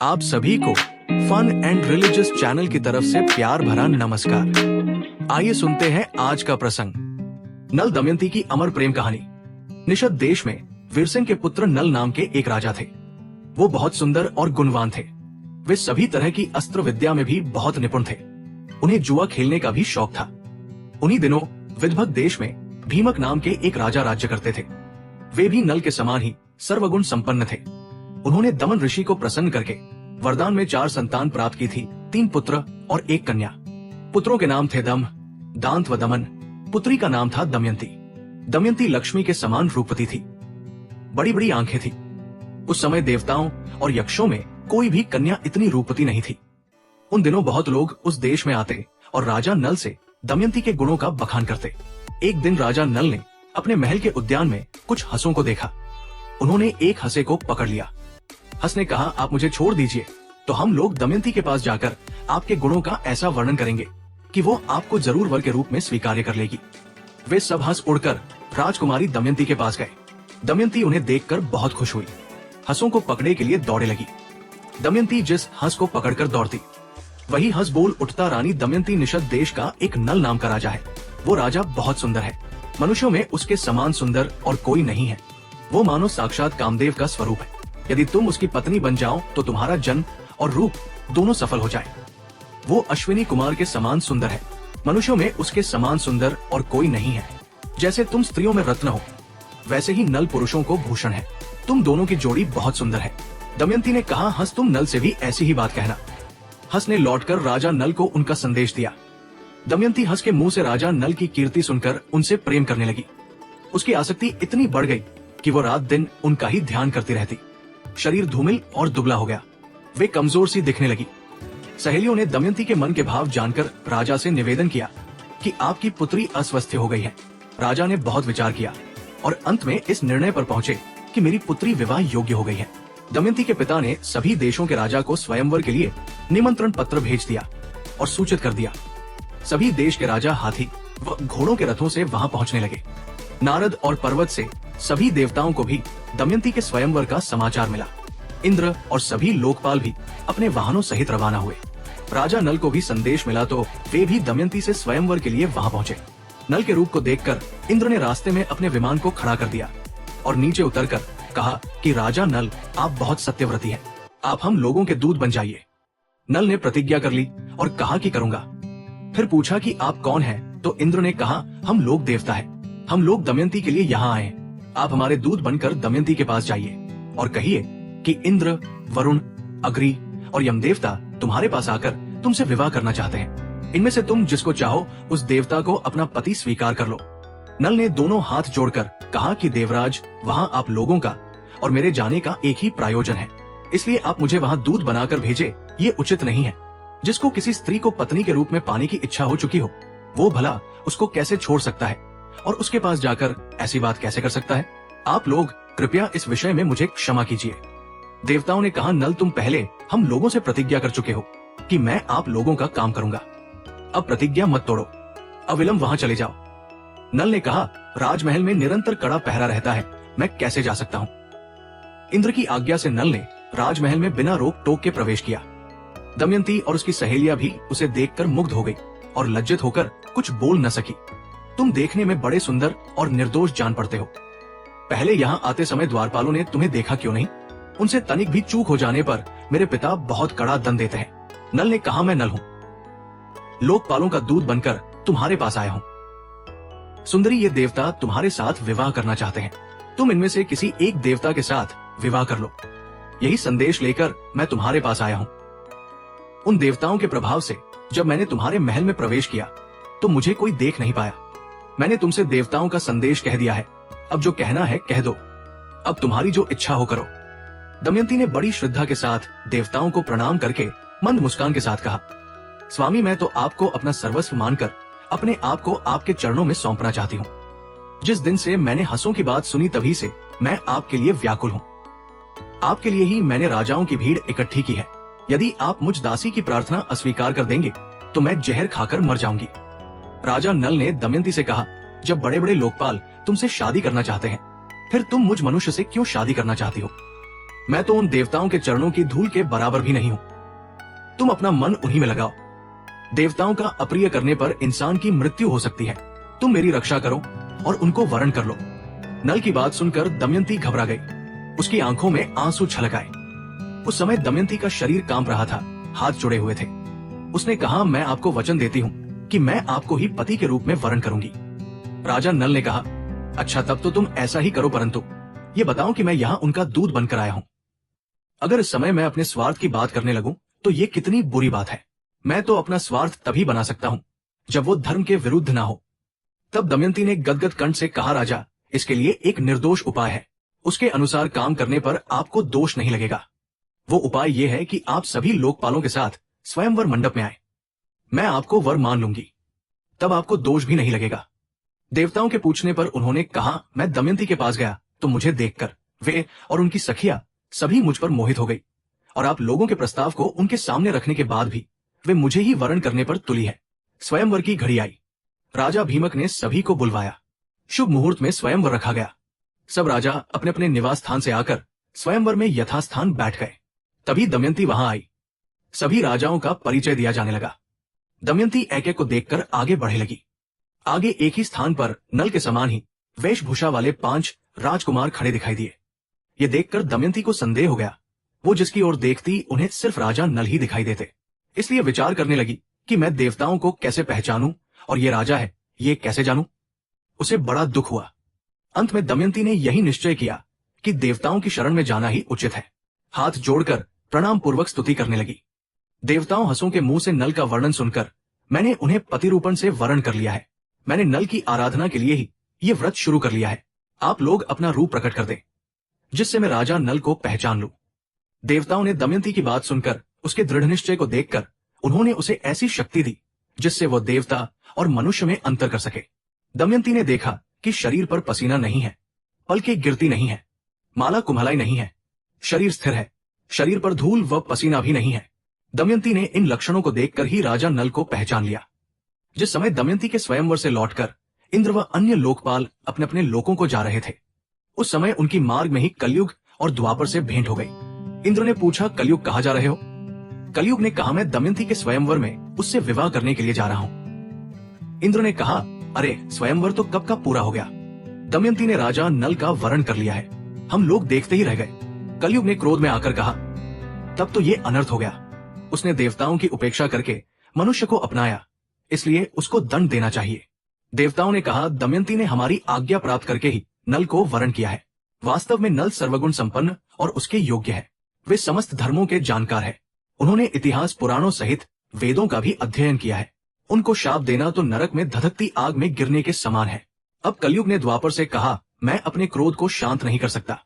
आप सभी को फन एंड रिलीजियस चैनल की तरफ से प्यार भरा नमस्कार। आइए सुनते हैं आज का प्रसंग। नल दमयंती की अमर प्रेम कहानी। निषद देश में वीरसेन के पुत्र नल नाम के एक राजा थे। वो बहुत सुंदर और गुणवान थे। वे सभी तरह की अस्त्र विद्या में भी बहुत निपुण थे। उन्हें जुआ खेलने का भी शौक था। उन्हीं दिनों विदर्भ देश में भीमक नाम के एक राजा राज्य करते थे। वे भी नल के समान ही सर्वगुण संपन्न थे। उन्होंने दमन ऋषि को प्रसन्न करके वरदान में 4 संतान प्राप्त की थी, 3 पुत्र और 1 कन्या। पुत्रों के नाम थे दम, दांत व दमन। पुत्री का नाम था दमयंती। दमयंती लक्ष्मी के समान रूपवती थी। बड़ी बड़ी आंखें थी। उस समय देवताओं और यक्षों में कोई भी कन्या इतनी रूपवती नहीं थी। उन दिनों बहुत लोग उस देश में आते और राजा नल से दमयंती के गुणों का बखान करते। एक दिन राजा नल ने अपने महल के उद्यान में कुछ हंसों को देखा। उन्होंने एक हंसे को पकड़ लिया। हंस ने कहा, आप मुझे छोड़ दीजिए तो हम लोग दमयंती के पास जाकर आपके गुणों का ऐसा वर्णन करेंगे कि वो आपको जरूर वर के रूप में स्वीकार कर लेगी। वे सब हंस उड़कर राजकुमारी दमयंती के पास गए। दमयंती उन्हें देखकर बहुत खुश हुई। हंसों को पकड़ने के लिए दौड़े लगी। दमयंती जिस हंस को पकड़कर दौड़ती, वही हंस बोल उठता, रानी दमयंती निषद देश का एक नल नाम का राजा है। वो राजा बहुत सुंदर है। मनुष्यों में उसके समान सुंदर और कोई नहीं है। वो मानो साक्षात कामदेव का स्वरूप है। यदि तुम उसकी पत्नी बन जाओ तो तुम्हारा जन्म और रूप दोनों सफल हो जाए। वो अश्विनी कुमार के समान सुंदर है। मनुष्यों में उसके समान सुंदर और कोई नहीं है। जैसे तुम स्त्रियों में रत्न हो, वैसे ही नल पुरुषों को भूषण है। तुम दोनों की जोड़ी बहुत सुंदर है। दमयंती ने कहा, हंस तुम नल से भी ऐसी ही बात कहना। हंस ने लौटकर राजा नल को उनका संदेश दिया। दमयंती हंस के मुंह से राजा नल की कीर्ति सुनकर उनसे प्रेम करने लगी। उसकी आसक्ति इतनी बढ़ गई कि वो रात दिन उनका ही ध्यान करती रहती। शरीर धूमिल और दुबला हो गया। वे कमजोर सी दिखने लगी। सहेलियों ने दमयंती के मन के भाव जानकर राजा से निवेदन किया कि आपकी पुत्री अस्वस्थ हो गई है। राजा ने बहुत विचार किया और अंत में इस निर्णय पर पहुंचे कि मेरी पुत्री विवाह योग्य हो गई है। दमयंती के पिता ने सभी देशों के राजा को स्वयंवर के लिए निमंत्रण पत्र भेज दिया और सूचित कर दिया। सभी देश के राजा हाथी व घोड़ों के रथों से वहां पहुंचने लगे। नारद और पर्वत से सभी देवताओं को भी दमयंती के स्वयंवर का समाचार मिला। इंद्र और सभी लोकपाल भी अपने वाहनों सहित रवाना हुए। राजा नल को भी संदेश मिला तो वे भी दमयंती से स्वयंवर के लिए वहां पहुंचे। नल के रूप को देखकर इंद्र ने रास्ते में अपने विमान को खड़ा कर दिया और नीचे उतरकर कहा कि राजा नल, आप बहुत सत्यव्रती हैं। आप हम लोगों के दूत बन जाइए। नल ने प्रतिज्ञा कर ली और कहा कि करूंगा। फिर पूछा कि आप कौन हैं? तो इंद्र ने कहा, हम लोग देवता हैं। हम लोग दमयंती के लिए यहाँ आए। आप हमारे दूत बनकर दमयंती के पास जाइए और कहिए कि इंद्र, वरुण, अग्नि और यमदेवता तुम्हारे पास आकर तुमसे विवाह करना चाहते हैं। इनमें से तुम जिसको चाहो उस देवता को अपना पति स्वीकार कर लो। नल ने दोनों हाथ जोड़कर कहा कि देवराज, वहाँ आप लोगों का और मेरे जाने का एक ही प्रायोजन है, इसलिए आप मुझे वहाँ दूत बनाकर भेजे, ये उचित नहीं है। जिसको किसी स्त्री को पत्नी के रूप में पाने की इच्छा हो चुकी हो, वो भला उसको कैसे छोड़ सकता है और उसके पास जाकर ऐसी बात कैसे कर सकता है? आप लोग कृपया इस विषय में मुझे क्षमा कीजिए। देवताओं ने कहा, नल, तुम पहले हम लोगों से प्रतिज्ञा कर चुके हो कि मैं आप लोगों का काम करूंगा। अब प्रतिज्ञा मत तोड़ो, अविलंब वहां चले जाओ। नल ने कहा, राजमहल में निरंतर कड़ा पहरा रहता है, मैं कैसे जा सकता हूँ? इंद्र की आज्ञा से नल ने राजमहल में बिना रोक टोक के प्रवेश किया। दमयंती और उसकी सहेलियां भी उसे देखकर मुग्ध हो गई और लज्जित होकर कुछ बोल न सकी। तुम देखने में बड़े सुंदर और निर्दोष जान पड़ते हो। पहले यहाँ आते समय द्वारपालों ने तुम्हें देखा क्यों नहीं? उनसे तनिक भी चूक हो जाने पर मेरे पिता बहुत कड़ा दंड देते हैं। नल ने कहा, मैं नल हूँ, लोकपालों का दूत बनकर तुम्हारे पास आया हूँ। सुंदरी, ये देवता तुम्हारे साथ विवाह करना चाहते हैं। तुम इनमें से किसी एक देवता के साथ विवाह कर लो। यही संदेश लेकर मैं तुम्हारे पास आया हूँ। उन देवताओं के प्रभाव से जब मैंने तुम्हारे महल में प्रवेश किया तो मुझे कोई देख नहीं पाया। मैंने तुमसे देवताओं का संदेश कह दिया है। अब जो कहना है कह दो। अब तुम्हारी जो इच्छा हो करो। दमयंती ने बड़ी श्रद्धा के साथ देवताओं को प्रणाम करके मंद मुस्कान के साथ कहा, स्वामी, मैं तो आपको अपना सर्वस्व मानकर अपने आप को आपके चरणों में सौंपना चाहती हूँ। जिस दिन से मैंने हंसों की बात सुनी तभी से मैं आपके लिए व्याकुल हूँ। आपके लिए ही मैंने राजाओं की भीड़ इकट्ठी की है। यदि आप मुझ दासी की प्रार्थना अस्वीकार कर देंगे तो मैं जहर खाकर मर जाऊंगी। राजा नल ने दमयंती से कहा, जब बड़े बड़े लोकपाल तुमसे शादी करना चाहते हैं, फिर तुम मुझ मनुष्य से क्यों शादी करना चाहती हो? मैं तो उन देवताओं के चरणों की धूल के बराबर भी नहीं हूं। तुम अपना मन उन्हीं में लगाओ। देवताओं का अप्रिय करने पर इंसान की मृत्यु हो सकती है। तुम मेरी रक्षा करो और उनको वरण कर लो। नल की बात सुनकर दमयंती घबरा गई। उसकी आंखों में आंसू छलक आए। उस समय दमयंती का शरीर कांप रहा था, हाथ जुड़े हुए थे। उसने कहा, मैं आपको वचन देती हूँ कि मैं आपको ही पति के रूप में वरण करूंगी। राजा नल ने कहा, अच्छा तब तो तुम ऐसा ही करो, परंतु ये बताओ कि मैं यहाँ उनका दूध बनकर आया हूँ। अगर इस समय मैं अपने स्वार्थ की बात करने लगूं तो ये कितनी बुरी बात है। मैं तो अपना स्वार्थ तभी बना सकता हूँ जब वो धर्म के विरुद्ध ना हो। तब दमयंती ने गदगद कंठ से कहा, राजा, इसके लिए एक निर्दोष उपाय है। उसके अनुसार काम करने पर आपको दोष नहीं लगेगा। वो उपाय ये है कि आप सभी लोकपालों के साथ स्वयंवर मंडप में आए। मैं आपको वर मान लूंगी, तब आपको दोष भी नहीं लगेगा। देवताओं के पूछने पर उन्होंने कहा, मैं दमयंती के पास गया तो मुझे देखकर वे और उनकी सखिया सभी मुझ पर मोहित हो गई, और आप लोगों के प्रस्ताव को उनके सामने रखने के बाद भी वे मुझे ही वरण करने पर तुली है। स्वयंवर की घड़ी आई। राजा भीमक ने सभी को बुलवाया। शुभ मुहूर्त में स्वयंवर रखा गया। सब राजा अपने अपने निवास स्थान से आकर स्वयंवर में यथास्थान बैठ गए। तभी दमयंती वहां आई। सभी राजाओं का परिचय दिया जाने लगा। दमयंती एक एक को देखकर आगे बढ़ने लगी। आगे एक ही स्थान पर नल के समान ही वेशभूषा वाले 5 राजकुमार खड़े दिखाई दिए। ये देखकर दमयंती को संदेह हो गया। वो जिसकी ओर देखती उन्हें सिर्फ राजा नल ही दिखाई देते। इसलिए विचार करने लगी कि मैं देवताओं को कैसे पहचानूं और ये राजा है, ये कैसे जानूं। उसे बड़ा दुख हुआ। अंत में दमयंती ने यही निश्चय किया कि देवताओं की शरण में जाना ही उचित है। हाथ जोड़कर प्रणाम पूर्वक स्तुति करने लगी। देवताओं हंसों के मुंह से नल का वर्णन सुनकर मैंने उन्हें पतिरूपण से वरण कर लिया है। मैंने नल की आराधना के लिए ही ये व्रत शुरू कर लिया है। आप लोग अपना रूप प्रकट कर दें, जिससे मैं राजा नल को पहचान लूं। देवताओं ने दमयंती की बात सुनकर उसके दृढ़ निश्चय को देखकर उन्होंने उसे ऐसी शक्ति दी जिससे वो देवता और मनुष्य में अंतर कर सके। दमयंती ने देखा कि शरीर पर पसीना नहीं है, पलकें गिरती नहीं है, माला कुम्हलाई नहीं है, शरीर स्थिर है, शरीर पर धूल व पसीना भी नहीं है। दमयंती ने इन लक्षणों को देखकर ही राजा नल को पहचान लिया। जिस समय दमयंती के स्वयंवर से लौटकर इंद्र व अन्य लोकपाल अपने अपने लोकों को जा रहे थे, उस समय उनकी मार्ग में ही कलयुग और द्वापर से भेंट हो गई। इंद्र ने पूछा, कलयुग कहाँ जा रहे हो? कलयुग ने कहा, मैं दमयंती के स्वयंवर में उससे विवाह करने के लिए जा रहा हूँ। इंद्र ने कहा, अरे स्वयंवर तो कब का पूरा हो गया। दमयंती ने राजा नल का वरण कर लिया है, हम लोग देखते ही रह गए। कलयुग ने क्रोध में आकर कहा, तब तो ये अनर्थ हो गया। उसने देवताओं की उपेक्षा करके मनुष्य को अपनाया, इसलिए उसको दंड देना चाहिए। देवताओं ने कहा, दमयंती ने हमारी आज्ञा प्राप्त करके ही नल को वरण किया है। वास्तव में नल सर्वगुण संपन्न और उसके योग्य है। वे समस्त धर्मों के जानकार है। उन्होंने इतिहास पुराणों सहित वेदों का भी अध्ययन किया है। उनको शाप देना तो नरक में धधकती आग में गिरने के समान है। अब कलयुग ने द्वापर से कहा, मैं अपने क्रोध को शांत नहीं कर सकता,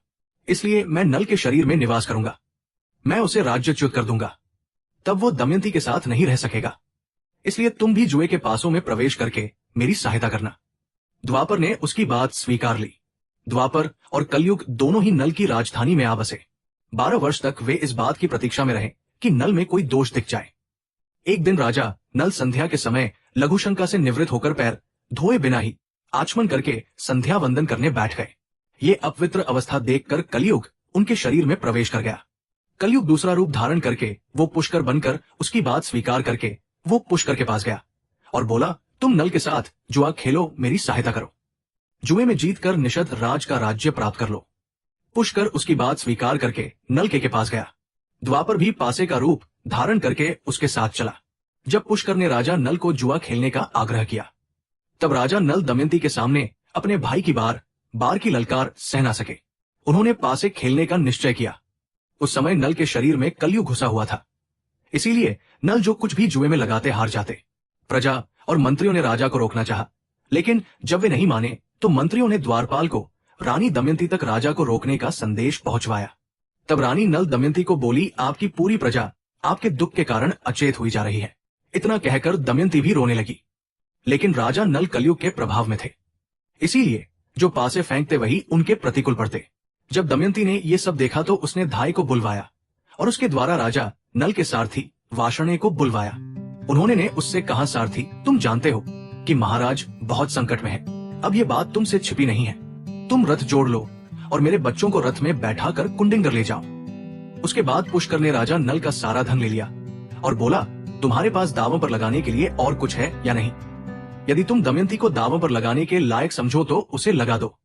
इसलिए मैं नल के शरीर में निवास करूंगा। मैं उसे राज्यच्युत कर दूंगा, तब वो दमयंती के साथ नहीं रह सकेगा। इसलिए तुम भी जुए के पासों में प्रवेश करके मेरी सहायता करना। द्वापर ने उसकी बात स्वीकार ली। द्वापर और कलयुग दोनों ही नल की राजधानी में आ बसे। 12 वर्ष तक वे इस बात की प्रतीक्षा में रहे कि नल में कोई दोष दिख जाए। एक दिन राजा नल संध्या के समय लघुशंका से निवृत्त होकर पैर धोए बिना ही आचमन करके संध्या वंदन करने बैठ गए। ये अपवित्र अवस्था देखकर कलयुग उनके शरीर में प्रवेश कर गया। कलयुग दूसरा रूप धारण करके वो पुष्कर बनकर उसकी बात स्वीकार करके वो पुष्कर के पास गया और बोला, तुम नल के साथ जुआ खेलो, मेरी सहायता करो। जुए में जीतकर निषद राज का राज्य प्राप्त कर लो। पुष्कर उसकी बात स्वीकार करके नल के पास गया। द्वापर भी पासे का रूप धारण करके उसके साथ चला। जब पुष्कर ने राजा नल को जुआ खेलने का आग्रह किया, तब राजा नल दमयंती के सामने अपने भाई की बार की ललकार सह ना सके। उन्होंने पासे खेलने का निश्चय किया। उस समय नल के शरीर में कलयुग घुसा हुआ था, इसीलिए नल जो कुछ भी जुए में लगाते हार जाते। प्रजा और मंत्रियों ने राजा को रोकना चाहा, लेकिन जब वे नहीं माने तो मंत्रियों ने द्वारपाल को रानी दमयंती तक राजा को रोकने का संदेश पहुंचवाया। तब रानी नल दमयंती को बोली, आपकी पूरी प्रजा आपके दुख के कारण अचेत हुई जा रही है। इतना कहकर दमयंती भी रोने लगी। लेकिन राजा नल कलयुग के प्रभाव में थे, इसीलिए जो पासे फेंकते वही उनके प्रतिकूल पड़ते। जब दमयंती ने ये सब देखा तो उसने धाई को बुलवाया और उसके द्वारा राजा नल के सारथी वाषणे को बुलवाया। उन्होंने ने उससे कहा, सारथी, तुम जानते हो कि महाराज बहुत संकट में है। अब ये बात तुमसे छिपी नहीं है। तुम रथ जोड़ लो और मेरे बच्चों को रथ में बैठाकर कुंडिंगर ले जाओ। उसके बाद पुष्कर ने राजा नल का सारा धन ले लिया और बोला, तुम्हारे पास दावों पर लगाने के लिए और कुछ है या नहीं? यदि तुम दमयंती को दावों पर लगाने के लायक समझो तो उसे लगा दो,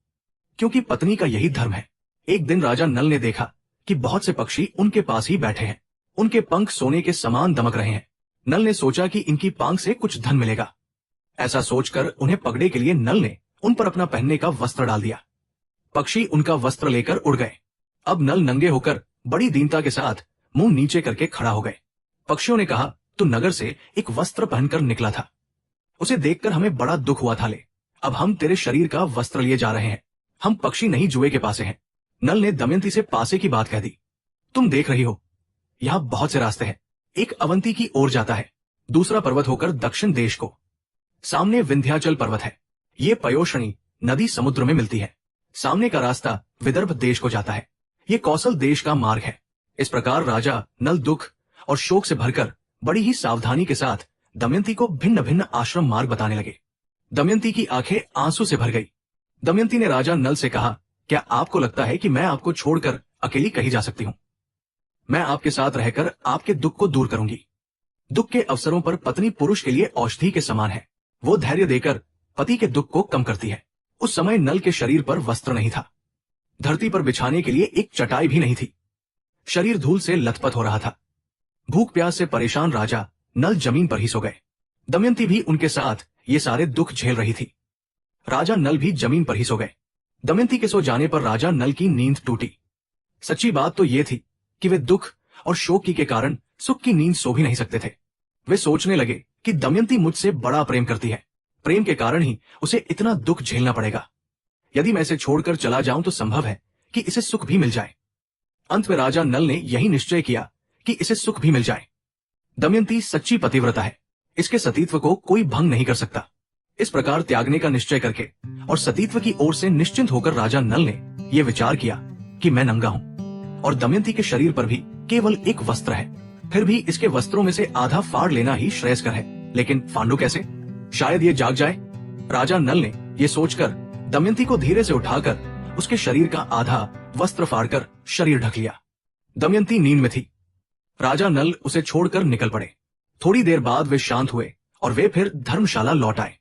क्योंकि पत्नी का यही धर्म है। एक दिन राजा नल ने देखा कि बहुत से पक्षी उनके पास ही बैठे हैं। उनके पंख सोने के समान दमक रहे हैं। नल ने सोचा कि इनकी पांख से कुछ धन मिलेगा। ऐसा सोचकर उन्हें पकड़े के लिए नल ने उन पर अपना पहनने का वस्त्र डाल दिया। पक्षी उनका वस्त्र लेकर उड़ गए। अब नल नंगे होकर बड़ी दीनता के साथ मुंह नीचे करके खड़ा हो गए। पक्षियों ने कहा, तू नगर से एक वस्त्र पहनकर निकला था, उसे देखकर हमें बड़ा दुख हुआ था। ले, अब हम तेरे शरीर का वस्त्र लिए जा रहे हैं। हम पक्षी नहीं जुए के पासे हैं। नल ने दमयंती से पासे की बात कह दी। तुम देख रही हो, यहाँ बहुत से रास्ते हैं। एक अवंती की ओर जाता है, दूसरा पर्वत होकर दक्षिण देश को। सामने विंध्याचल पर्वत है। ये पयोषणी नदी समुद्र में मिलती है। सामने का रास्ता विदर्भ देश को जाता है। ये कौशल देश का मार्ग है। इस प्रकार राजा नल दुख और शोक से भरकर बड़ी ही सावधानी के साथ दमयंती को भिन्न भिन्न आश्रम मार्ग बताने लगे। दमयंती की आंखें आंसू से भर गई। दमयंती ने राजा नल से कहा, क्या आपको लगता है कि मैं आपको छोड़कर अकेली कहीं जा सकती हूँ? मैं आपके साथ रहकर आपके दुख को दूर करूंगी। दुख के अवसरों पर पत्नी पुरुष के लिए औषधि के समान है। वो धैर्य देकर पति के दुख को कम करती है। उस समय नल के शरीर पर वस्त्र नहीं था। धरती पर बिछाने के लिए एक चटाई भी नहीं थी। शरीर धूल से लथपथ हो रहा था। भूख प्यास से परेशान राजा नल जमीन पर ही सो गए। दमयंती भी उनके साथ ये सारे दुख झेल रही थी। राजा नल भी जमीन पर ही सो गए। दमयंती के सो जाने पर राजा नल की नींद टूटी। सच्ची बात तो ये थी कि वे दुख और शोक के कारण सुख की नींद सो भी नहीं सकते थे। वे सोचने लगे कि दमयंती मुझसे बड़ा प्रेम करती है। प्रेम के कारण ही उसे इतना दुख झेलना पड़ेगा। यदि मैं इसे छोड़कर चला जाऊं तो संभव है कि इसे सुख भी मिल जाए। अंत में राजा नल ने यही निश्चय किया कि इसे सुख भी मिल जाए। दमयंती सच्ची पतिव्रता है। इसके सतीत्व को कोई भंग नहीं कर सकता। इस प्रकार त्यागने का निश्चय करके और सतीत्व की ओर से निश्चिंत होकर राजा नल ने यह विचार किया कि मैं नंगा हूं और दमयंती के शरीर पर भी केवल एक वस्त्र है। फिर भी इसके वस्त्रों में से आधा फाड़ लेना ही श्रेयस्कर है। लेकिन फांडू कैसे? शायद ये जाग जाए। राजा नल ने यह सोचकर दमयंती को धीरे से उठाकर उसके शरीर का आधा वस्त्र फाड़कर शरीर ढक लिया। दमयंती नींद में थी। राजा नल उसे छोड़कर निकल पड़े। थोड़ी देर बाद वे शांत हुए और वे फिर धर्मशाला लौट आए।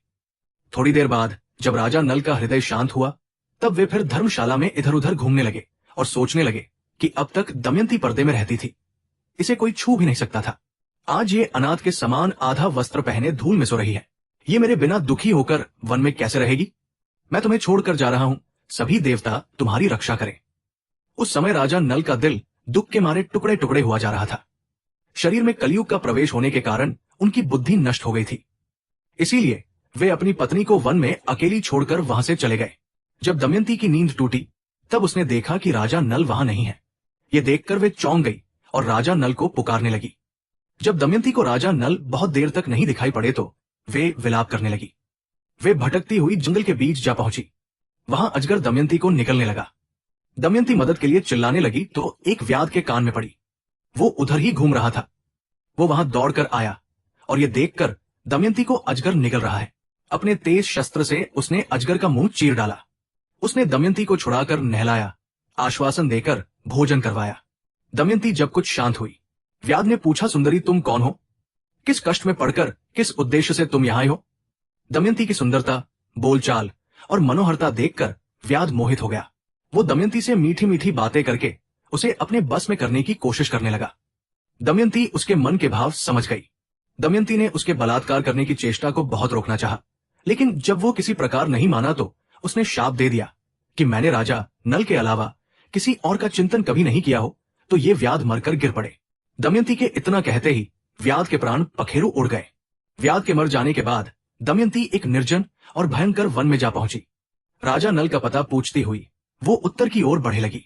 थोड़ी देर बाद जब राजा नल का हृदय शांत हुआ, तब वे फिर धर्मशाला में इधर उधर घूमने लगे और सोचने लगे कि अब तक दमयंती पर्दे में रहती थी, इसे कोई छू भी नहीं सकता था। आज ये अनाथ के समान आधा वस्त्र पहने धूल में सो रही है। ये मेरे बिना दुखी होकर वन में कैसे रहेगी? मैं तुम्हें छोड़कर जा रहा हूं। सभी देवता तुम्हारी रक्षा करें। उस समय राजा नल का दिल दुख के मारे टुकड़े टुकड़े हुआ जा रहा था। शरीर में कलयुग का प्रवेश होने के कारण उनकी बुद्धि नष्ट हो गई थी। इसीलिए वे अपनी पत्नी को वन में अकेली छोड़कर वहां से चले गए। जब दमयंती की नींद टूटी, तब उसने देखा कि राजा नल वहां नहीं है। ये देखकर वे चौंक गई और राजा नल को पुकारने लगी। जब दमयंती को राजा नल बहुत देर तक नहीं दिखाई पड़े तो वे विलाप करने लगी। वे भटकती हुई जंगल के बीच जा पहुंची। वहां अजगर दमयंती को निगलने लगा। दमयंती मदद के लिए चिल्लाने लगी तो एक व्याध के कान में पड़ी। वो उधर ही घूम रहा था। वो वहां दौड़कर आया और ये देखकर दमयंती को अजगर निगल रहा है। अपने तेज शस्त्र से उसने अजगर का मुंह चीर डाला। उसने दमयंती को छुड़ाकर नहलाया, आश्वासन देकर भोजन करवाया। दमयंती जब कुछ शांत हुई, व्याध ने पूछा, सुंदरी तुम कौन हो? किस कष्ट में पड़कर किस उद्देश्य से तुम यहाँ आए हो? दमयंती की सुंदरता, बोलचाल और मनोहरता देखकर व्याध मोहित हो गया। वो दमयंती से मीठी मीठी बातें करके उसे अपने बस में करने की कोशिश करने लगा। दमयंती उसके मन के भाव समझ गई। दमयंती ने उसके बलात्कार करने की चेष्टा को बहुत रोकना चाहा, लेकिन जब वो किसी प्रकार नहीं माना तो उसने शाप दे दिया कि मैंने राजा नल के अलावा किसी और का चिंतन कभी नहीं किया हो तो ये व्याध मरकर गिर पड़े। दमयंती के इतना कहते ही व्याध के प्राण पखेरु उड़ गए। व्याध के मर जाने के बाद दमयंती एक निर्जन और भयंकर वन में जा पहुंची। राजा नल का पता पूछती हुई वो उत्तर की ओर बढ़ने लगी।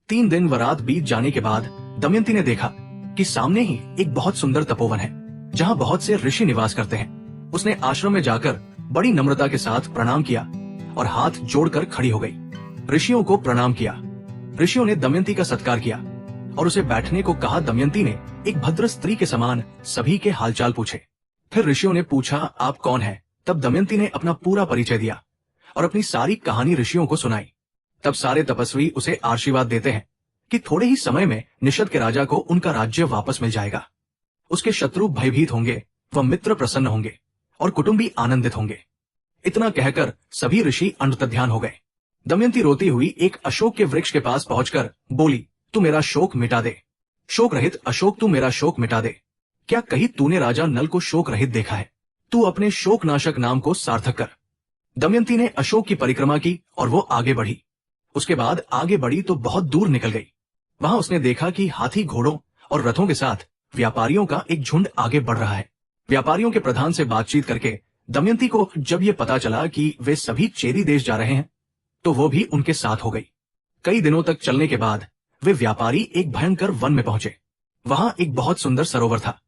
3 दिन व रात बीत जाने के बाद दमयंती ने देखा कि सामने ही एक बहुत सुंदर तपोवन है, जहां बहुत से ऋषि निवास करते हैं। उसने आश्रम में जाकर बड़ी नम्रता के साथ प्रणाम किया और हाथ जोड़कर खड़ी हो गई। ऋषियों को प्रणाम किया। ऋषियों ने दमयंती का सत्कार किया और उसे बैठने को कहा। दमयंती ने एक भद्र स्त्री के समान सभी के हालचाल पूछे। फिर ऋषियों ने पूछा, आप कौन हैं? तब दमयंती ने अपना पूरा परिचय दिया और अपनी सारी कहानी ऋषियों को सुनाई। तब सारे तपस्वी उसे आशीर्वाद देते हैं कि थोड़े ही समय में निषद के राजा को उनका राज्य वापस मिल जाएगा। उसके शत्रु भयभीत होंगे, वह मित्र प्रसन्न होंगे और कुटुंबी आनंदित होंगे। इतना कहकर सभी ऋषि अंतर्ध्यान हो गए। दमयंती रोती हुई एक अशोक के वृक्ष के पास पहुंचकर बोली, तू मेरा शोक मिटा दे। शोक रहित अशोक, तू मेरा शोक मिटा दे। क्या कहीं तूने राजा नल को शोक रहित देखा है? तू अपने शोक नाशक नाम को सार्थक कर। दमयंती ने अशोक की परिक्रमा की और वो आगे बढ़ी। उसके बाद आगे बढ़ी तो बहुत दूर निकल गई। वहां उसने देखा कि हाथी, घोड़ों और रथों के साथ व्यापारियों का एक झुंड आगे बढ़ रहा है। व्यापारियों के प्रधान से बातचीत करके दमयंती को जब ये पता चला कि वे सभी चेदी देश जा रहे हैं, तो वो भी उनके साथ हो गई। कई दिनों तक चलने के बाद वे व्यापारी एक भयंकर वन में पहुंचे। वहां एक बहुत सुंदर सरोवर था।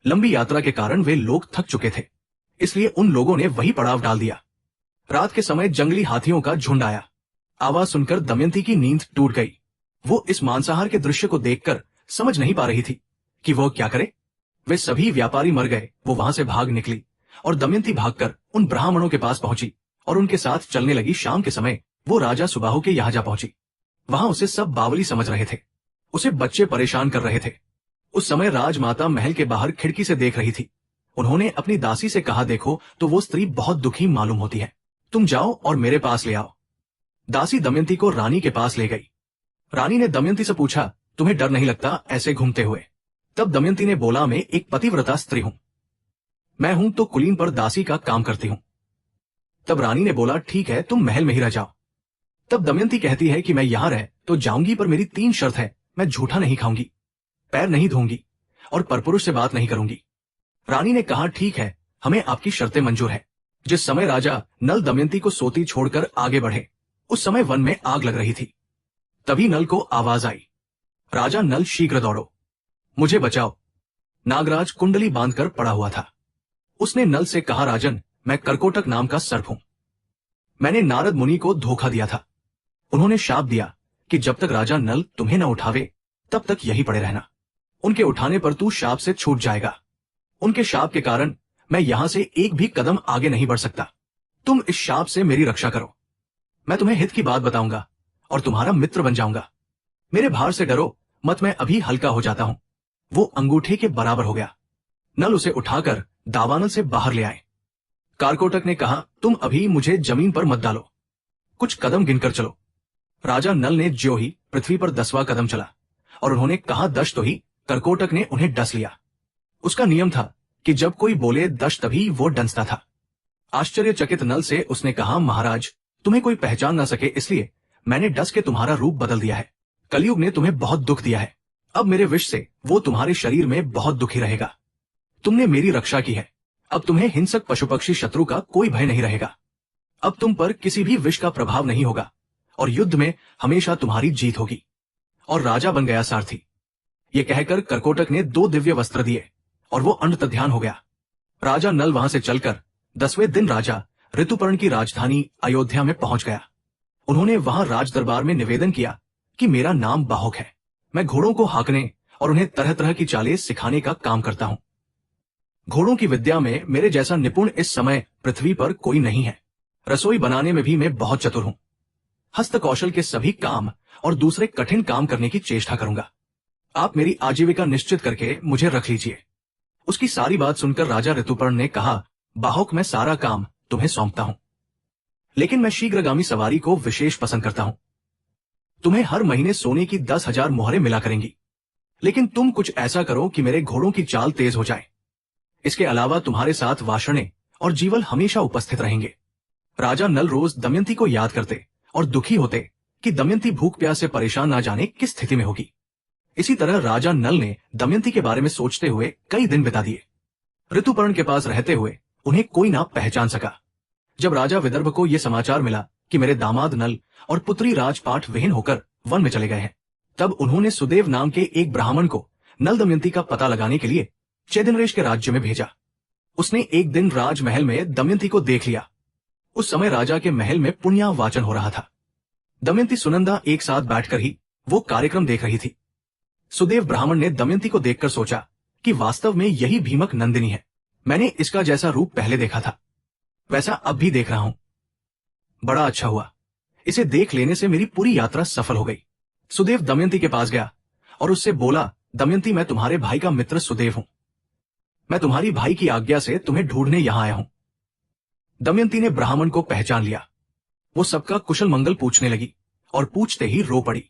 लंबी यात्रा के कारण वे लोग थक चुके थे, इसलिए उन लोगों ने वही पड़ाव डाल दिया। रात के समय जंगली हाथियों का झुंड आया। आवाज सुनकर दमयंती की नींद टूट गई। वो इस मांसाहार के दृश्य को देखकर समझ नहीं पा रही थी कि वो क्या करे। वे सभी व्यापारी मर गए। वो वहां से भाग निकली और दमयंती भागकर उन ब्राह्मणों के पास पहुंची और उनके साथ चलने लगी। शाम के समय वो राजा सुबाहु के यहाँ जा पहुंची। वहां उसे सब बावली समझ रहे थे। उसे बच्चे परेशान कर रहे थे। उस समय राजमाता महल के बाहर खिड़की से देख रही थी। उन्होंने अपनी दासी से कहा, देखो तो वो स्त्री बहुत दुखी मालूम होती है, तुम जाओ और मेरे पास ले आओ। दासी दमयंती को रानी के पास ले गई। रानी ने दमयंती से पूछा, तुम्हें डर नहीं लगता ऐसे घूमते हुए? तब दमयंती ने बोला, मैं एक पतिव्रता स्त्री हूं। मैं हूं तो कुलीन पर दासी का काम करती हूं। तब रानी ने बोला, ठीक है, तुम महल में ही रह जाओ। तब दमयंती कहती है कि मैं यहां रह तो जाऊंगी, पर मेरी 3 शर्त है। मैं झूठा नहीं खाऊंगी, पैर नहीं धोऊंगी और परपुरुष से बात नहीं करूंगी। रानी ने कहा, ठीक है, हमें आपकी शर्तें मंजूर है। जिस समय राजा नल दमयंती को सोती छोड़कर आगे बढ़े, उस समय वन में आग लग रही थी। तभी नल को आवाज आई, राजा नल शीघ्र दौड़ो, मुझे बचाओ। नागराज कुंडली बांधकर पड़ा हुआ था। उसने नल से कहा, राजन, मैं कर्कोटक नाम का सर्प हूं। मैंने नारद मुनि को धोखा दिया था। उन्होंने शाप दिया कि जब तक राजा नल तुम्हें न उठावे तब तक यही पड़े रहना। उनके उठाने पर तू शाप से छूट जाएगा। उनके शाप के कारण मैं यहां से एक भी कदम आगे नहीं बढ़ सकता। तुम इस शाप से मेरी रक्षा करो। मैं तुम्हें हित की बात बताऊंगा और तुम्हारा मित्र बन जाऊंगा। मेरे भार से डरो मत, मैं अभी हल्का हो जाता हूं। वो अंगूठे के बराबर हो गया। नल उसे उठाकर दावानल से बाहर ले आए। कारकोटक ने कहा, तुम अभी मुझे जमीन पर मत डालो, कुछ कदम गिनकर चलो। राजा नल ने ज्यों ही पृथ्वी पर 10वां कदम चला और उन्होंने कहा, 10 तो ही। कर्कोटक ने उन्हें डस लिया। उसका नियम था कि जब कोई बोले 10 तभी वो डंसता था। आश्चर्यचकित नल से उसने कहा, महाराज, तुम्हें कोई पहचान ना सके इसलिए मैंने डस के तुम्हारा रूप बदल दिया है। कलयुग ने तुम्हें बहुत दुख दिया है। अब मेरे विष से वो तुम्हारे शरीर में बहुत दुखी रहेगा। तुमने मेरी रक्षा की है। अब तुम्हें हिंसक पशु पक्षी शत्रु का कोई भय नहीं रहेगा। अब तुम पर किसी भी विष का प्रभाव नहीं होगा और युद्ध में हमेशा तुम्हारी जीत होगी। और राजा बन गया सारथी। ये कहकर कर्कोटक ने 2 दिव्य वस्त्र दिए और वो अंतर्ध्यान हो गया। राजा नल वहां से चलकर 10वें दिन राजा ऋतुपर्ण की राजधानी अयोध्या में पहुंच गया। उन्होंने वहां राज दरबार में निवेदन किया कि मेरा नाम बाहुक है। मैं घोड़ों को हाँकने और उन्हें तरह तरह की चालें सिखाने का काम करता हूं। घोड़ों की विद्या में मेरे जैसा निपुण इस समय पृथ्वी पर कोई नहीं है। रसोई बनाने में भी मैं बहुत चतुर हूं। हस्त कौशल के सभी काम और दूसरे कठिन काम करने की चेष्टा करूंगा। आप मेरी आजीविका निश्चित करके मुझे रख लीजिए। उसकी सारी बात सुनकर राजा ऋतुपर्ण ने कहा, बाहुक, मैं सारा काम तुम्हें सौंपता हूं, लेकिन मैं शीघ्रगामी सवारी को विशेष पसंद करता हूं। तुम्हें हर महीने सोने की 10,000 मोहरें मिला करेंगी, लेकिन तुम कुछ ऐसा करो कि मेरे घोड़ों की चाल तेज हो जाए। इसके अलावा तुम्हारे साथ वाषणे और जीवल हमेशा उपस्थित रहेंगे। राजा नल रोज दमयंती को याद करते और दुखी होते कि दमयंती भूख प्यास से परेशान ना जाने किस स्थिति में होगी। इसी तरह राजा नल ने दमयंती के बारे में सोचते हुए कई दिन बिता दिए। ऋतुपर्ण के पास रहते हुए उन्हें कोई ना पहचान सका। जब राजा विदर्भ को यह समाचार मिला कि मेरे दामाद नल और पुत्री राजपाट विहीन होकर वन में चले गए हैं, तब उन्होंने सुदेव नाम के एक ब्राह्मण को नल दमयंती का पता लगाने के लिए चैदिनरेश के राज्य में भेजा। उसने एक दिन राजमहल में दमयंती को देख लिया। उस समय राजा के महल में पुण्या वाचन हो रहा था। दमयंती सुनंदा एक साथ बैठकर ही वो कार्यक्रम देख रही थी। सुदेव ब्राह्मण ने दमयंती को देखकर सोचा कि वास्तव में यही भीमक नंदिनी है। मैंने इसका जैसा रूप पहले देखा था वैसा अब भी देख रहा हूं। बड़ा अच्छा हुआ, इसे देख लेने से मेरी पूरी यात्रा सफल हो गई। सुदेव दमयंती के पास गया और उससे बोला, दमयंती, मैं तुम्हारे भाई का मित्र सुदेव हूं। मैं तुम्हारी भाई की आज्ञा से तुम्हें ढूंढने यहां आया हूं। दमयंती ने ब्राह्मण को पहचान लिया। वो सबका कुशल मंगल पूछने लगी और पूछते ही रो पड़ी।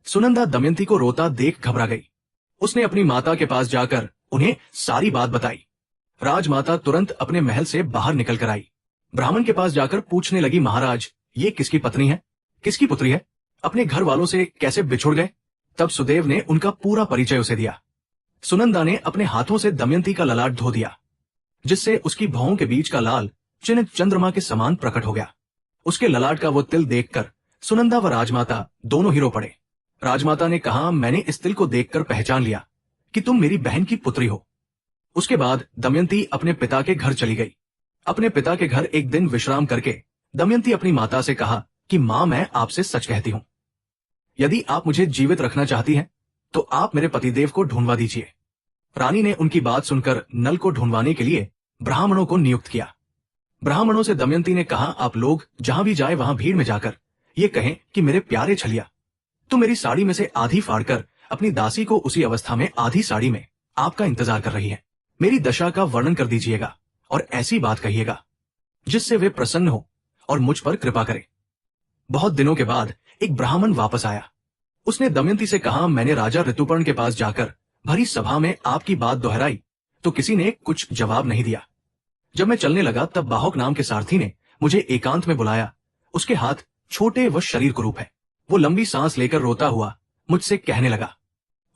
सुनंदा दमयंती को रोता देख घबरा गई। उसने अपनी माता के पास जाकर उन्हें सारी बात बताई। राजमाता तुरंत अपने महल से बाहर निकल कर आई। ब्राह्मण के पास जाकर पूछने लगी, महाराज, ये किसकी पत्नी है, किसकी पुत्री है, अपने घर वालों से कैसे बिछुड़ गए? तब सुदेव ने उनका पूरा परिचय उसे दिया। सुनंदा ने अपने हाथों से दमयंती का ललाट धो दिया, जिससे उसकी भौहों के बीच का लाल चिन्ह चंद्रमा के समान प्रकट हो गया। उसके ललाट का वो तिल देखकर सुनंदा व राजमाता दोनों ही रो पड़े। राजमाता ने कहा, मैंने इस तिल को देखकर पहचान लिया कि तुम मेरी बहन की पुत्री हो। उसके बाद दमयंती अपने पिता के घर चली गई। अपने पिता के घर एक दिन विश्राम करके दमयंती अपनी माता से कहा कि मां, मैं आपसे सच कहती हूं, यदि आप मुझे जीवित रखना चाहती हैं तो आप मेरे पतिदेव को ढूंढवा दीजिए। रानी ने उनकी बात सुनकर नल को ढूंढवाने के लिए ब्राह्मणों को नियुक्त किया। ब्राह्मणों से दमयंती ने कहा, आप लोग जहां भी जाए वहां भीड़ में जाकर ये कहें कि मेरे प्यारे छलिया, तुम मेरी साड़ी में से आधी फाड़कर अपनी दासी को उसी अवस्था में आधी साड़ी में आपका इंतजार कर रही है। मेरी दशा का वर्णन कर दीजिएगा और ऐसी बात कहिएगा जिससे वे प्रसन्न हो और मुझ पर कृपा करे। बहुत दिनों के बाद एक ब्राह्मण वापस आया। उसने दमयंती से कहा, मैंने राजा ऋतुपर्ण के पास जाकर भरी सभा में आपकी बात दोहराई तो किसी ने कुछ जवाब नहीं दिया। जब मैं चलने लगा तब बाहुक नाम के सारथी ने मुझे एकांत में बुलाया। उसके हाथ छोटे व शरीर कुरूप है। वो लंबी सांस लेकर रोता हुआ मुझसे कहने लगा,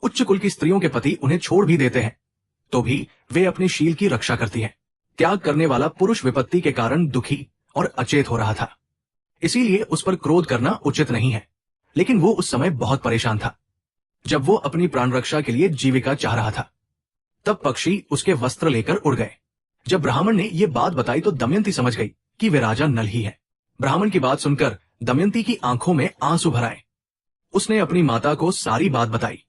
उच्च कुल की स्त्रियों के पति उन्हें छोड़ भी देते हैं तो भी वे अपने शील की रक्षा करती हैं। त्याग करने वाला पुरुष विपत्ति के कारण दुखी और अचेत हो रहा था, इसीलिए उस पर क्रोध करना उचित नहीं है। लेकिन वो उस समय बहुत परेशान था। जब वो अपनी प्राण रक्षा के लिए जीविका चाह रहा था तब पक्षी उसके वस्त्र लेकर उड़ गए। जब ब्राह्मण ने ये बात बताई तो दमयंती समझ गई कि वे राजा नल ही है। ब्राह्मण की बात सुनकर दमयंती की आंखों में आंसू भर आए। उसने अपनी माता को सारी बात बताई।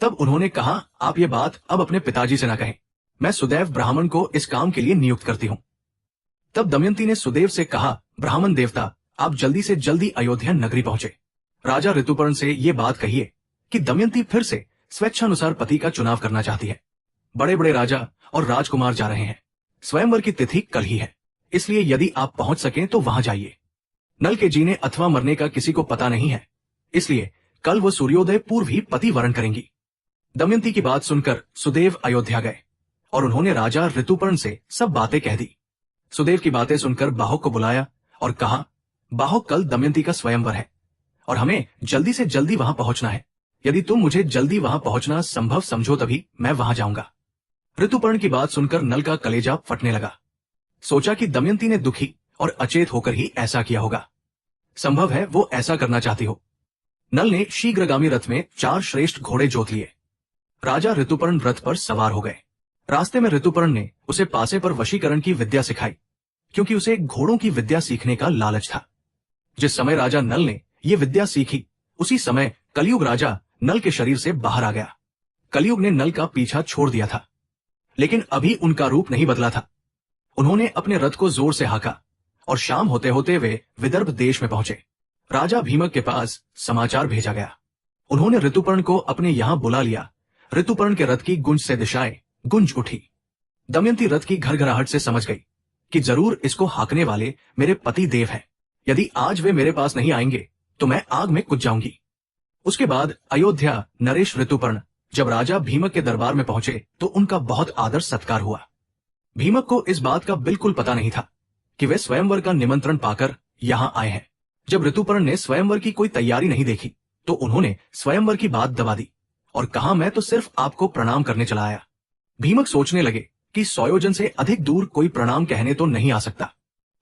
तब उन्होंने कहा, आप ये बात अब अपने पिताजी से न कहें, मैं सुदैव ब्राह्मण को इस काम के लिए नियुक्त करती हूं। तब दमयंती ने सुदेव से कहा, ब्राह्मण देवता, आप जल्दी से जल्दी अयोध्या नगरी पहुंचे। राजा ऋतुपर्ण से ये बात कहिए कि दमयंती फिर से स्वेच्छानुसार पति का चुनाव करना चाहती है। बड़े बड़े राजा और राजकुमार जा रहे हैं। स्वयंवर की तिथि कल ही है, इसलिए यदि आप पहुंच सकें तो वहां जाइए। नल के जीने अथवा मरने का किसी को पता नहीं है, इसलिए कल वो सूर्योदय पूर्व ही पति वरण करेंगी। दमयंती की बात सुनकर सुदेव अयोध्या गए और उन्होंने राजा ऋतुपर्ण से सब बातें कह दी। सुदेव की बातें सुनकर बाहुक को बुलाया और कहा, बाहुक, कल दमयंती का स्वयंवर है और हमें जल्दी से जल्दी वहां पहुंचना है। यदि तुम मुझे जल्दी वहां पहुंचना संभव समझो तभी मैं वहां जाऊंगा। ऋतुपर्ण की बात सुनकर नल का कलेजा फटने लगा। सोचा कि दमयंती ने दुखी और अचेत होकर ही ऐसा किया होगा। संभव है वो ऐसा करना चाहती हो। नल ने शीघ्रगामी रथ में 4 श्रेष्ठ घोड़े जोत लिए। राजा ऋतुपर्ण रथ पर सवार हो गए। रास्ते में ऋतुपर्ण ने उसे पासे पर वशीकरण की विद्या सिखाई, क्योंकि उसे घोड़ों की विद्या सीखने का लालच था। जिस समय राजा नल ने ये विद्या सीखी उसी समय कलयुग राजा नल के शरीर से बाहर आ गया। कलयुग ने नल का पीछा छोड़ दिया था, लेकिन अभी उनका रूप नहीं बदला था। उन्होंने अपने रथ को जोर से हाका और शाम होते होते वे विदर्भ देश में पहुंचे। राजा भीमक के पास समाचार भेजा गया। उन्होंने ऋतुपर्ण को अपने यहां बुला लिया। ऋतुपर्ण के रथ की गुंज से दिशाएं गुंज उठी। दमयंती रथ की घरघराहट से समझ गई कि जरूर इसको हाकने वाले मेरे पति देव हैं। यदि आज वे मेरे पास नहीं आएंगे तो मैं आग में कुछ जाऊंगी। उसके बाद अयोध्या नरेश ऋतुपर्ण जब राजा भीमक के दरबार में पहुंचे तो उनका बहुत आदर सत्कार हुआ। भीमक को इस बात का बिल्कुल पता नहीं था कि वे स्वयंवर का निमंत्रण पाकर यहां आए हैं। जब ऋतुपर्ण ने स्वयंवर की कोई तैयारी नहीं देखी तो उन्होंने स्वयंवर की बात दबा दी और कहा, मैं तो सिर्फ आपको प्रणाम करने चला आया। भीमक सोचने लगे कि 100 योजन से अधिक दूर कोई प्रणाम कहने तो नहीं आ सकता,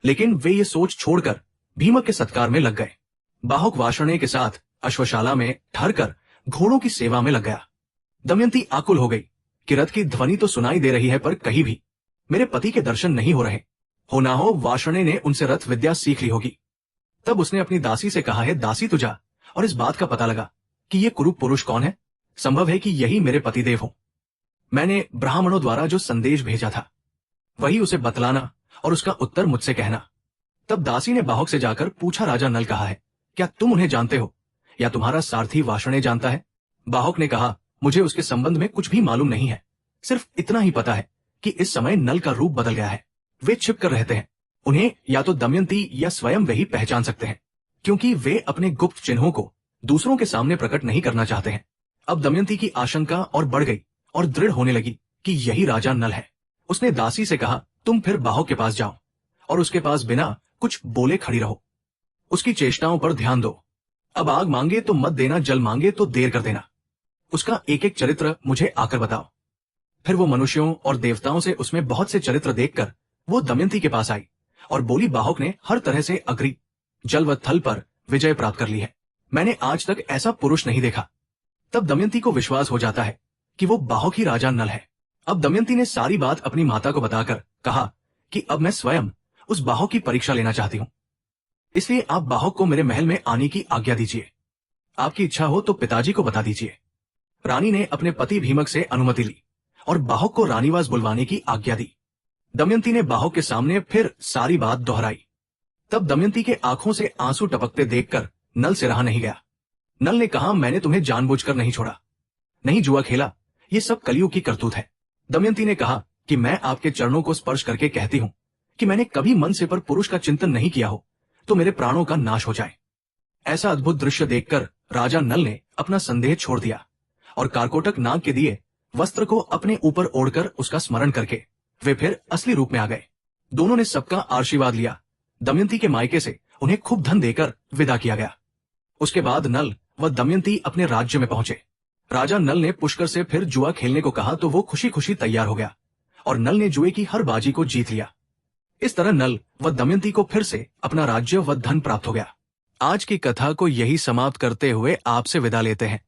लेकिन वे ये सोच छोड़कर भीमक के सत्कार में लग गए। बाहुक वाषणे के साथ अश्वशाला में ठहरकर घोड़ों की सेवा में लग गया। दमयंती आकुल हो गई कि रथ की ध्वनि तो सुनाई दे रही है पर कहीं भी मेरे पति के दर्शन नहीं हो रहे। हो ना हो वाषणे ने उनसे रथ विद्या सीख ली होगी। तब उसने अपनी दासी से कहा है, दासी तू जा और इस बात का पता लगा कि ये कुरूप पुरुष कौन है। संभव है कि यही मेरे पतिदेव हो। मैंने ब्राह्मणों द्वारा जो संदेश भेजा था वही उसे बतलाना और उसका उत्तर मुझसे कहना। तब दासी ने बाहुक से जाकर पूछा, राजा नल कहा है, क्या तुम उन्हें जानते हो? या तुम्हारा सारथी वाषणे जानता है? बाहुक ने कहा, मुझे उसके संबंध में कुछ भी मालूम नहीं है। सिर्फ इतना ही पता है कि इस समय नल का रूप बदल गया है। वे छिप कर रहते हैं। उन्हें या तो दमयंती या स्वयं वे ही पहचान सकते हैं, क्योंकि वे अपने गुप्त चिन्हों को दूसरों के सामने प्रकट नहीं करना चाहते हैं। अब दमयंती की आशंका और बढ़ गई और दृढ़ होने लगी कि यही राजा नल है। उसने दासी से कहा, तुम फिर बाहुक के पास जाओ और उसके पास बिना कुछ बोले खड़ी रहो। उसकी चेष्टाओं पर ध्यान दो। अब आग मांगे तो मत देना, जल मांगे तो देर कर देना। उसका एक एक चरित्र मुझे आकर बताओ। फिर वो मनुष्यों और देवताओं से उसमें बहुत से चरित्र देखकर वो दमयंती के पास आई और बोली, बाहुक ने हर तरह से अग्नि, जल व थल पर विजय प्राप्त कर ली है। मैंने आज तक ऐसा पुरुष नहीं देखा। तब दमयंती को विश्वास हो जाता है कि वो बाहुक ही राजा नल है। अब दमयंती ने सारी बात अपनी माता को बताकर कहा कि अब मैं स्वयं उस बाहुक की परीक्षा लेना चाहती हूं, इसलिए आप बाहुक को मेरे महल में आने की आज्ञा दीजिए। आपकी इच्छा हो तो पिताजी को बता दीजिए। रानी ने अपने पति भीमक से अनुमति ली और बाहुक को रानीवास बुलवाने की आज्ञा दी। दमयंती ने बाहुक के सामने फिर सारी बात दोहराई। तब दमयंती के आंखों से आंसू टपकते देखकर नल से रहा नहीं गया। नल ने कहा, मैंने तुम्हें जानबूझकर नहीं छोड़ा, नहीं जुआ खेला, ये सब कलियुग की करतूत है। दमयंती ने कहा कि मैं आपके चरणों को स्पर्श करके कहती हूं कि मैंने कभी मन से पर पुरुष का चिंतन नहीं किया हो तो मेरे प्राणों का नाश हो जाए। ऐसा अद्भुत दृश्य देखकर राजा नल ने अपना संदेह छोड़ दिया और कारकोटक नाग के दिए वस्त्र को अपने ऊपर ओढ़कर उसका स्मरण करके वे फिर असली रूप में आ गए। दोनों ने सबका आशीर्वाद लिया। दमयंती के मायके से उन्हें खूब धन देकर विदा किया गया। उसके बाद नल व दमयंती अपने राज्य में पहुंचे। राजा नल ने पुष्कर से फिर जुआ खेलने को कहा तो वो खुशी खुशी तैयार हो गया और नल ने जुए की हर बाजी को जीत लिया। इस तरह नल व दमयंती को फिर से अपना राज्य व धन प्राप्त हो गया। आज की कथा को यही समाप्त करते हुए आपसे विदा लेते हैं।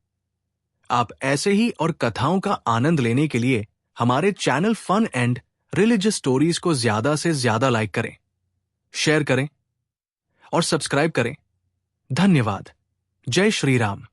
आप ऐसे ही और कथाओं का आनंद लेने के लिए हमारे channel fun and religious stories को ज्यादा से ज्यादा लाइक करें, शेयर करें और सब्सक्राइब करें। धन्यवाद। जय श्री राम।